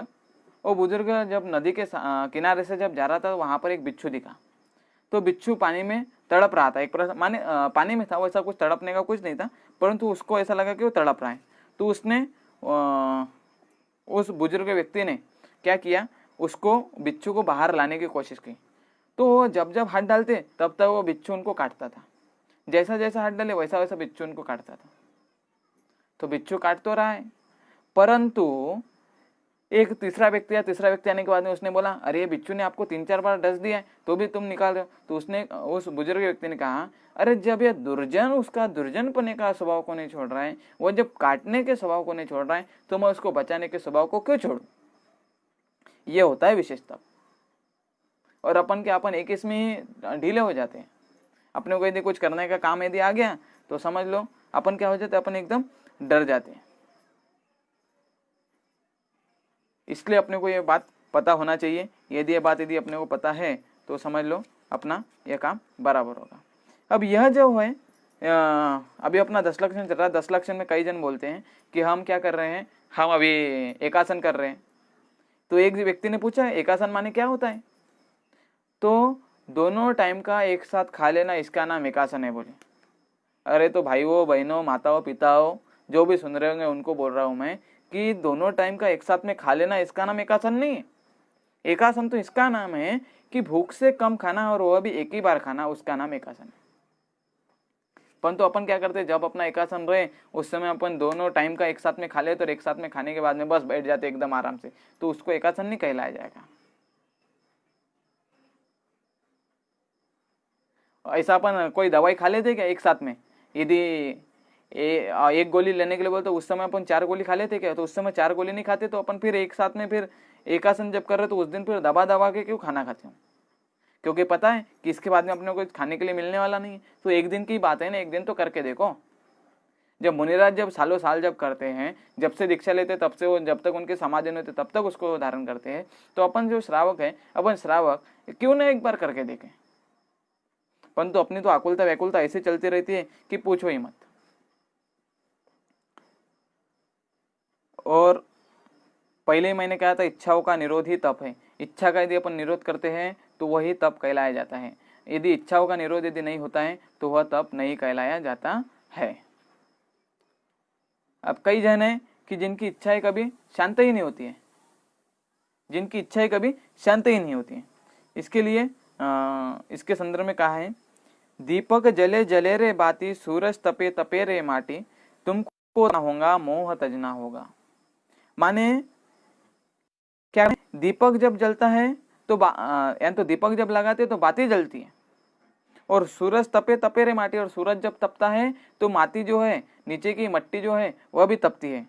वो बुजुर्ग जब नदी के किनारे से जब जा रहा था, वहां पर एक बिच्छू दिखा। तो बिच्छू पानी में तड़प रहा था, एक माने पानी में था, वैसा कुछ तड़पने का कुछ नहीं था, परंतु उसको ऐसा लगा कि वो तड़प रहा है। तो उसने उस बुजुर्ग व्यक्ति ने क्या किया, उसको बिच्छू को बाहर लाने की कोशिश की। तो जब जब हाथ डालते तब तक वो बिच्छू उनको काटता था, जैसा जैसा हाथ डाले वैसा वैसा बिच्छू उनको काटता था। तो बिच्छू काट तो रहा है, परंतु एक तीसरा व्यक्ति आने के बाद में उसने बोला अरे बिच्छू ने आपको 3-4 बार डस दिया है तो भी तुम निकाल रहे हो। तो उसने, उस बुजुर्ग व्यक्ति ने कहा अरे जब यह दुर्जन उसका दुर्जनपने का स्वभाव को नहीं छोड़ रहा है, वो जब काटने के स्वभाव को नहीं छोड़ रहा है, तो मैं उसको बचाने के स्वभाव को क्यों छोड़ू। ये होता है विशेषता। और अपन के अपन एक इसमें ढीले हो जाते हैं। अपने को यदि कुछ करने का काम यदि आ गया तो समझ लो अपन क्या हो जाते हैं, अपन एकदम डर जाते हैं। इसलिए अपने को ये बात पता होना चाहिए। यदि ये बात यदि अपने को पता है तो समझ लो अपना यह काम बराबर होगा। अब यह जो है अभी अपना 10 लक्षण चल रहा है। 10 लक्षण में कई जन बोलते हैं कि हम क्या कर रहे हैं, हम अभी एकासन कर रहे हैं। तो एक व्यक्ति ने पूछा एकासन माने क्या होता है। तो दोनों टाइम का एक साथ खा लेना, इसका नाम एकासन है। बोले अरे तो भाइयों बहनों माताओं पिताओं जो भी सुन रहे होंगे उनको बोल रहा हूं मैं कि दोनों टाइम का एक साथ में खा लेना इसका नाम एकासन नहीं है। एकासन तो इसका नाम है कि भूख से कम खाना और वह भी एक ही बार खाना, उसका नाम एकासन है। परंतु अपन क्या करते हैं, जब अपना एकासन रहे उस समय अपन दोनों टाइम का एक साथ में खा लेते और एक साथ में खाने के बाद में बस बैठ जाते एकदम आराम से, तो उसको एकासन नहीं कहलाया जाएगा। ऐसा अपन कोई दवाई खा लेते क्या एक साथ में, यदि एक गोली लेने के लिए बोलते तो उस समय अपन 4 गोली खा लेते क्या, तो उस समय 4 गोली नहीं खाते, तो अपन फिर एक साथ में फिर एकासन जब कर रहे तो उस दिन फिर दबा के क्यों खाना खाते हो, क्योंकि पता है कि इसके बाद में अपने को खाने के लिए मिलने वाला नहीं है। तो एक दिन की बात है ना, एक दिन तो करके देखो। जब मुनिराज जब सालों साल जब करते हैं, जब से दीक्षा लेते तब से वो जब तक उनके समाधि नहीं होते तब तक उसको धारण करते हैं, तो अपन जो श्रावक है, अपन श्रावक क्यों ना एक बार करके देखें। परंतु अपनी तो आकुलता व्याकुलता ऐसे चलती रहती है कि पूछो ही मत। और पहले ही मैंने कहा था इच्छाओं का निरोध ही तप है। इच्छा का यदि अपन निरोध करते हैं तो वही तप कहलाया जाता है। यदि इच्छाओं का निरोध यदि नहीं होता है तो वह तप नहीं कहलाया जाता है। अब कई जन है कि जिनकी इच्छाएं कभी शांत ही नहीं होती है, जिनकी इच्छाएं कभी शांत ही नहीं होती है। इसके लिए इसके संदर्भ में कहा है, दीपक जले जले रे बाती, सूरज तपे तपे रे माटी, तुमको ना होगा मोह तजना होगा। माने क्या, दीपक जब जलता है तो यानी तो दीपक जब लगाते तो बाती जलती है, और सूरज तपे तपे रे माटी, और सूरज जब तपता है तो माटी जो है, नीचे की मट्टी जो है वह भी तपती है।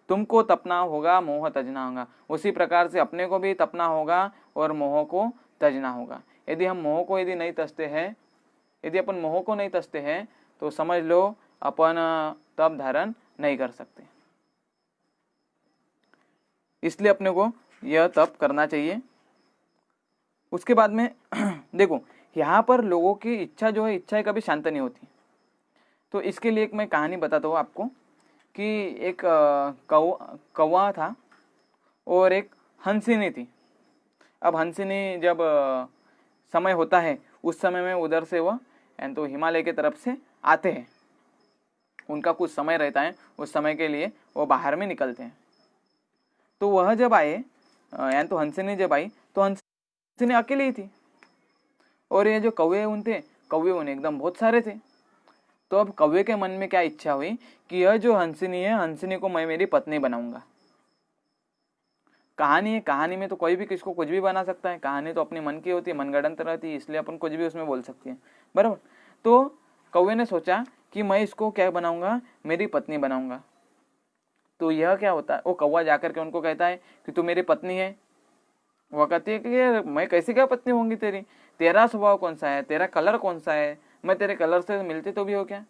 तुमको तपना होगा मोह तजना होगा। उसी प्रकार से अपने को भी तपना होगा और मोह को तजना होगा। यदि हम मोह को यदि नहीं तजते हैं, यदि अपन मोह को नहीं तजते हैं तो समझ लो अपन तप धारण नहीं कर सकते। इसलिए अपने को यह तप करना चाहिए। उसके बाद में देखो यहाँ पर लोगों की इच्छा जो है, इच्छाएं कभी शांत नहीं होती। तो इसके लिए एक मैं कहानी बताता हूँ आपको कि एक कौवा था और एक हंसिनी थी। अब हंसिनी जब समय होता है उस समय में उधर से वह तो हिमालय की तरफ से आते हैं। उनका कुछ समय रहता है, उस समय के लिए वो बाहर में निकलते हैं। तो वह जब आए तो हंसिनी जब आई तो हंसिनी अकेली ही थी और ये जो कौवे कौवे उन्हें एकदम बहुत सारे थे। तो अब कौवे के मन में क्या इच्छा हुई कि यह जो हंसिनी है, हंसिनी को मैं मेरी पत्नी बनाऊंगा। कहानी है, कहानी में तो कोई भी किसको कुछ भी बना सकता है। कहानी तो अपने मन की होती है, मनगढ़ंत रहती है, इसलिए अपन कुछ भी उसमें बोल सकते हैं, बराबर। तो कौवे ने सोचा कि मैं इसको क्या बनाऊंगा, मेरी पत्नी बनाऊंगा। तो यह क्या होता है, वो कौवा जाकर के उनको कहता है कि तू मेरी पत्नी है। वह कहती है कि मैं कैसे क्या पत्नी होंगी तेरी, तेरा स्वभाव कौन सा है, तेरा कलर कौन सा है, मैं तेरे कलर से मिलती तो भी हो क्या।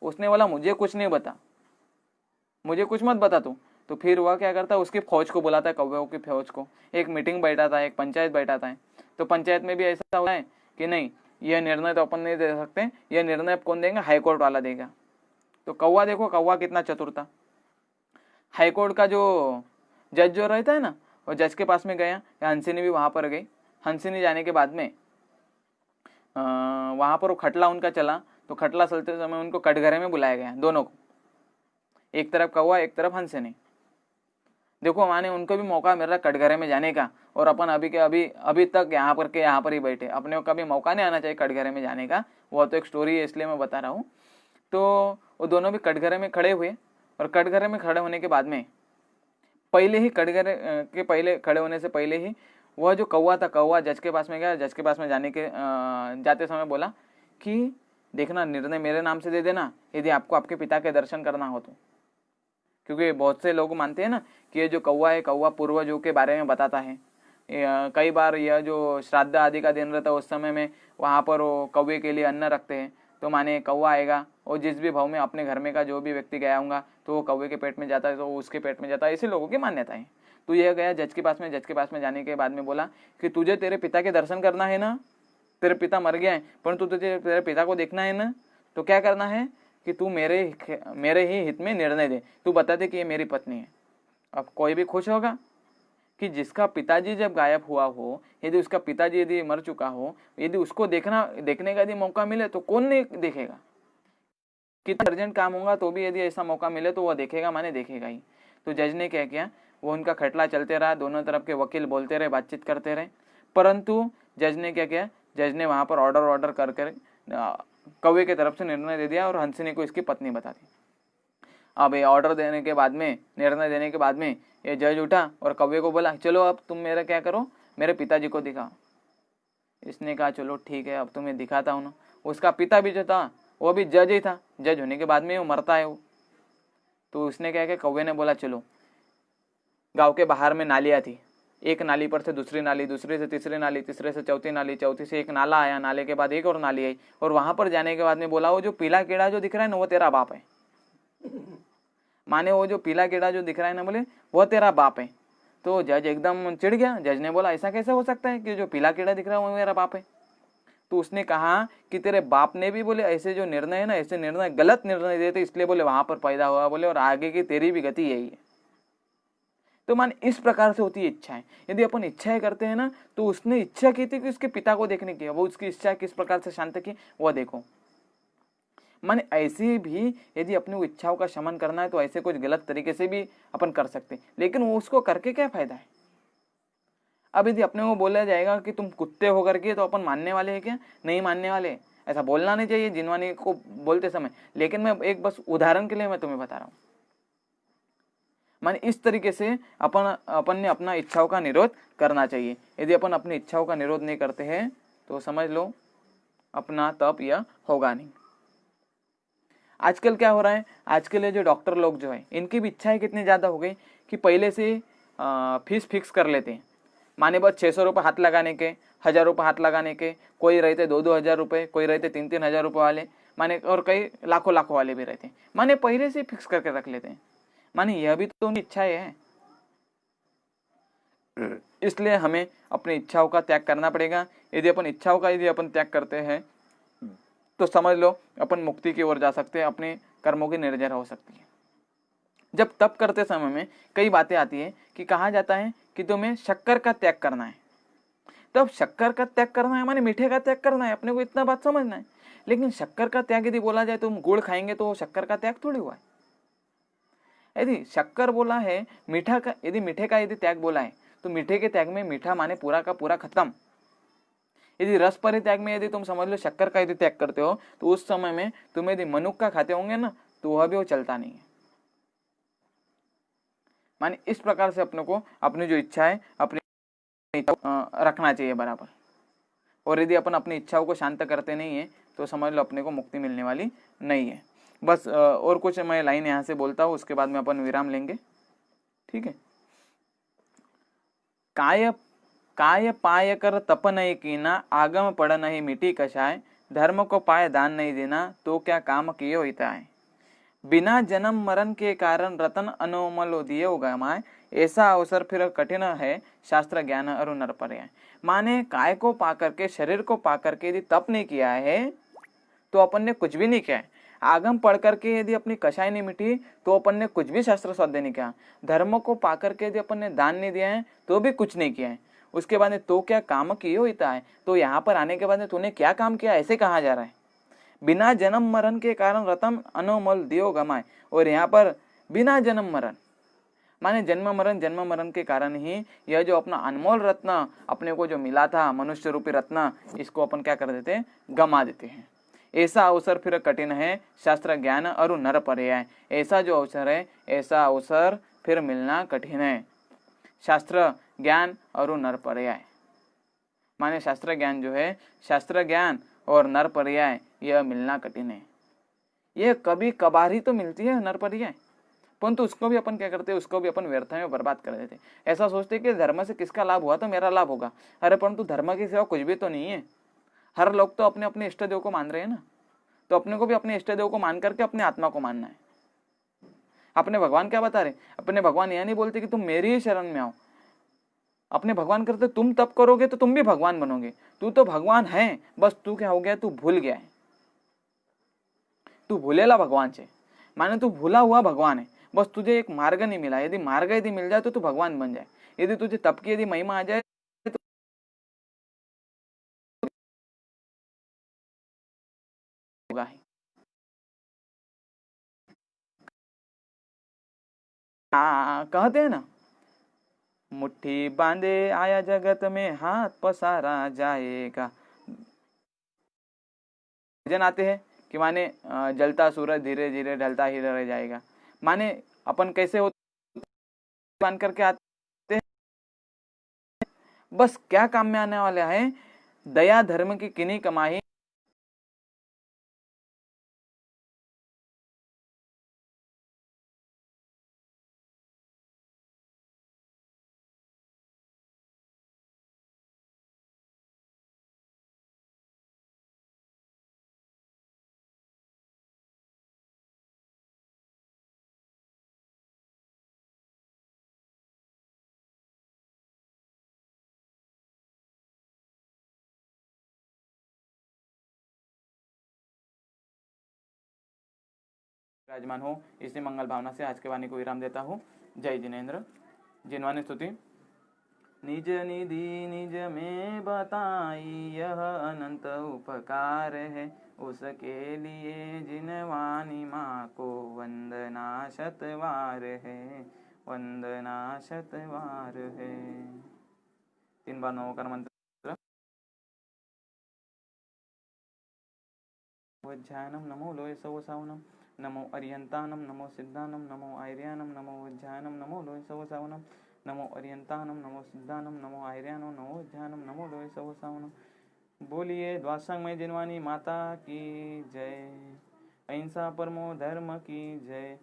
उसने बोला मुझे कुछ नहीं बता, मुझे कुछ मत बता तू। तो फिर वह क्या करता है, उसकी फौज को बुलाता है, कौवे की फौज को। एक मीटिंग बैठाता है, एक पंचायत बैठाता है। तो पंचायत में भी ऐसा होता है कि नहीं, यह निर्णय तो अपन नहीं दे सकते, यह निर्णय कौन देगा, हाईकोर्ट वाला देगा। तो कौवा देखो, कौवा कितना चतुर था। हाईकोर्ट का जो जज जो रहता है ना, वो जज के पास में गया। हंसिनी भी वहां पर गई। हंसिनी जाने के बाद में वहां पर वो खटला उनका चला। तो खटला चलते समय उनको कटघरे में बुलाया गया, दोनों को, एक तरफ कौवा एक तरफ हंसिनी। देखो माने उनको भी मौका मिल रहा है कटघरे में जाने का, और अपन अभी तक यहाँ पर ही बैठे। अपने को कभी मौका नहीं आना चाहिए कटघरे में जाने का। वो तो एक स्टोरी है, इसलिए मैं बता रहा हूँ। तो वो दोनों भी कटघरे में खड़े हुए, और कटघरे में खड़े होने के बाद में पहले ही कटघरे के पहले खड़े होने से पहले ही वह जो कौवा था, कौवा जज के पास में गया। जज के पास में जाते समय बोला कि देखना, निर्णय मेरे नाम से दे देना यदि आपको आपके पिता के दर्शन करना हो तो। क्योंकि बहुत से लोग मानते हैं ना कि ये जो कौवा है, कौवा पूर्वजों के बारे में बताता है। कई बार यह जो श्राद्ध आदि का दिन रहता है उस समय में वहाँ पर वो कौवे के लिए अन्न रखते हैं। तो माने कौवा आएगा और जिस भी भाव में अपने घर में का जो भी व्यक्ति गया होगा तो वो कौवे के पेट में जाता है, तो उसके पेट में जाता है। ऐसे लोगों की मान्यता है। तो यह गया जज के पास में। जज के पास में जाने के बाद में बोला कि तुझे तेरे पिता के दर्शन करना है ना, तेरे पिता मर गया है परंतु तुझे तेरे पिता को देखना है ना, तो क्या करना है कि तू मेरे ही हित में निर्णय दे, तू बता दे कि ये मेरी पत्नी है। अब कोई भी खुश होगा कि जिसका पिताजी जब गायब हुआ हो, यदि उसका पिताजी यदि मर चुका हो, यदि उसको देखने का यदि मौका मिले तो कौन नहीं देखेगा। कितना अर्जेंट काम होगा तो भी यदि ऐसा मौका मिले तो वह देखेगा, माने देखेगा ही। तो जज ने क्या किया, वो उनका खटला चलते रहा, दोनों तरफ के वकील बोलते रहे, बातचीत करते रहे। परंतु जज ने क्या किया, जज ने वहां पर ऑर्डर कर कौवे की तरफ से निर्णय दे दिया और हंसिनी को इसकी पत्नी बता दी। अब ये ऑर्डर देने के बाद में, निर्णय देने के बाद में ये जज उठा और कौवे को बोला चलो अब तुम मेरा क्या करो, मेरे पिताजी को दिखाओ। इसने कहा चलो ठीक है, अब तुम्हें दिखाता हूँ ना। उसका पिता भी जो था वो भी जज ही था। जज होने के बाद में वो मरता है वो। तो उसने क्या किया, कौवे ने बोला चलो, गांव के बाहर में नालियाँ थी, एक नाली पर से दूसरी नाली, दूसरी से तीसरी नाली, तीसरे से चौथी नाली, चौथी से एक नाला आया, नाले के बाद एक और नाली आई। और वहां पर जाने के बाद में बोला वो जो पीला कीड़ा जो दिख रहा है ना वो तेरा बाप है। माने वो जो पीला कीड़ा जो दिख रहा है ना, बोले वो तेरा बाप है। तो जज एकदम चिढ़ गया। जज ने बोला ऐसा कैसे हो सकता है कि जो पीला कीड़ा दिख रहा है वो मेरा बाप है। तो उसने कहा कि तेरे बाप ने भी बोले ऐसे जो निर्णय है ना, ऐसे निर्णय गलत निर्णय देते, इसलिए बोले वहां पर पैदा हुआ, बोले और आगे की तेरी भी गति यही है। तो मान इस प्रकार से होती है इच्छाएं। यदि अपन इच्छाएं करते हैं ना, तो उसने इच्छा की थी कि उसके पिता को देखने की, वो उसकी इच्छा किस प्रकार से शांत की वो देखो। माने ऐसे भी यदि अपनी वो इच्छाओं का शमन करना है तो ऐसे कुछ गलत तरीके से भी अपन कर सकते, लेकिन वो उसको करके क्या फायदा है। अब यदि अपने को बोला जाएगा कि तुम कुत्ते होकर के, तो अपन मानने वाले हैं क्या, नहीं मानने वाले। ऐसा बोलना नहीं चाहिए जिनवानी को बोलते समय, लेकिन मैं एक बस उदाहरण के लिए मैं तुम्हें बता रहा हूं। माने इस तरीके से अपन ने अपना इच्छाओं का निरोध करना चाहिए। यदि अपन अपनी इच्छाओं का निरोध नहीं करते हैं तो समझ लो अपना तप यह होगा नहीं। आजकल क्या हो रहा है, आजकल ये जो डॉक्टर लोग जो है इनकी भी इच्छाएं कितनी ज्यादा हो गई कि पहले से फीस फिक्स कर लेते हैं। माने बस 600 रुपये हाथ लगाने के, 1000 रुपये हाथ लगाने के, कोई रहते 2-2 हज़ार रुपये, कोई रहते 3-3 हज़ार रुपये वाले। माने, और कई लाखों लाखों वाले भी रहते हैं, माने पहले से फिक्स करके रख लेते हैं, माने यह भी तो उनकी इच्छा है। इसलिए हमें अपनी इच्छाओं का त्याग करना पड़ेगा। यदि अपन इच्छाओं का यदि अपन त्याग करते हैं तो समझ लो अपन मुक्ति की ओर जा सकते हैं, अपने कर्मों की निर्जर हो सकती है। जब तप करते समय में कई बातें आती है कि कहा जाता है कि तुम्हें शक्कर का त्याग करना है, तब शक्कर का त्याग करना है माने मीठे का त्याग करना है, अपने को इतना बात समझना है। लेकिन शक्कर का त्याग यदि बोला जाए तो हम गुड़ खाएंगे तो शक्कर का त्याग थोड़ी हुआ है। यदि शक्कर बोला है, मीठा का यदि मीठे का यदि त्याग बोला है तो मीठे के त्याग में मीठा माने पूरा का पूरा खत्म। यदि रस परित्याग में यदि तुम समझ लो शक्कर का यदि त्याग करते हो तो उस समय में तुम यदि मनुक का खाते होंगे ना तो वह भी वो चलता नहीं है। माने इस प्रकार से अपने को अपनी जो इच्छा है अपनी रखना चाहिए बराबर। और यदि अपन अपनी इच्छाओं को शांत करते नहीं है तो समझ लो अपने को मुक्ति मिलने वाली नहीं है। बस और कुछ मैं लाइन यहाँ से बोलता हूँ, उसके बाद में अपन विराम लेंगे, ठीक है। काय काय पाय कर तप नहीं कीना, आगम पड़ नहीं मिटी कषाय, धर्म को पाए दान नहीं देना, तो क्या काम किए होता है। बिना जन्म मरण के कारण रतन अनोमल दिए गमाए, ऐसा अवसर फिर कठिन है, शास्त्र ज्ञान अरु नर पर्याय। माने काय को पाकर के, शरीर को पाकर के यदि तप नहीं किया है तो अपन ने कुछ भी नहीं किया है। आगम पढ़ करके यदि अपनी कषाय नहीं मिटी तो अपन ने कुछ भी शास्त्र स्वाध्याय नहीं किया। धर्म को पाकर के यदि अपन ने दान नहीं दिया है तो भी कुछ नहीं किया है। उसके बाद में तो क्या काम किए होता है, तो यहाँ पर आने के बाद में तूने क्या काम किया ऐसे कहा जा रहा है। बिना जन्म मरण के कारण रतन अनोमल दियो गमाए, और यहाँ पर बिना जन्म मरण माने जन्म मरण के कारण ही यह जो अपना अनमोल रत्न अपने को जो मिला था मनुष्य रूपी रत्न, इसको अपन क्या कर देते हैं, गमा देते हैं। ऐसा अवसर फिर कठिन है, शास्त्र ज्ञान और नर पर्याय। ऐसा जो अवसर है ऐसा अवसर फिर मिलना कठिन है, शास्त्र ज्ञान और नर पर्याय। माने शास्त्र ज्ञान जो है, शास्त्र ज्ञान और नर पर्याय यह मिलना कठिन है। यह कभी कभार ही तो मिलती है नर पर्याय, परंतु उसको भी अपन क्या करते हैं, उसको भी अपन व्यर्थ में बर्बाद कर देते। ऐसा सोचते कि धर्म से किसका लाभ हुआ तो मेरा लाभ होगा। अरे परंतु धर्म की सेवा कुछ भी तो नहीं है। हर लोग तो अपने अपने इष्ट देव को मान रहे हैं ना, तो अपने को भी अपने इष्ट देव को मान करके अपने आत्मा को मानना है। अपने भगवान क्या बता रहे, अपने भगवान यह नहीं बोलते कि तुम मेरी ही शरण में आओ। अपने भगवान करते तुम तप करोगे तो तुम भी भगवान बनोगे। तू तो भगवान है, बस तू क्या हो गया, तू भूल गया है। तू भूलेला भगवान से, माने तू भूला हुआ भगवान है। बस तुझे एक मार्ग नहीं मिला। यदि मार्ग यदि मिल जाए तो तू भगवान बन जाए। यदि तुझे तप की यदि महिमा आ जाए तो होगा ही। कहते हैं ना, मुट्ठी बांधे आया जगत में, हाथ पसारा जाएगा। भजन आते हैं कि माने जलता सूरज धीरे धीरे ढलता ही रह जाएगा। माने अपन कैसे हो मान करके आते हैं, बस क्या काम में आने वाला है, दया धर्म की किन्हीं कमाई। विराजमान हो। इसी मंगल भावना से आज के वाणी को विराम देता हूँ। जय जिनेन्द्र। जिनवानी स्तुति। निज निधि निज में बताई यह अनंत उपकार है, उसके लिए जिनवानी माँ को वंदना शतवार है, वंदना शतवार है। 3 बार नमोकार मंत्र। वज्जानम नमो लोय सव सावनम, नमो अरियंतानम, नमो सिद्धानम, नमो आर्यानम, नमो वज्जानम, नमो लोय सव सावनम, नमो अरियंतानम, नमो सिद्धानम, नमो आर्यानम, नमो वज्जानम, नमो लोय सव सावनम। बोलिए द्वासंग में जिनवानी माता की जय। अहिंसा परमो धर्म की जय।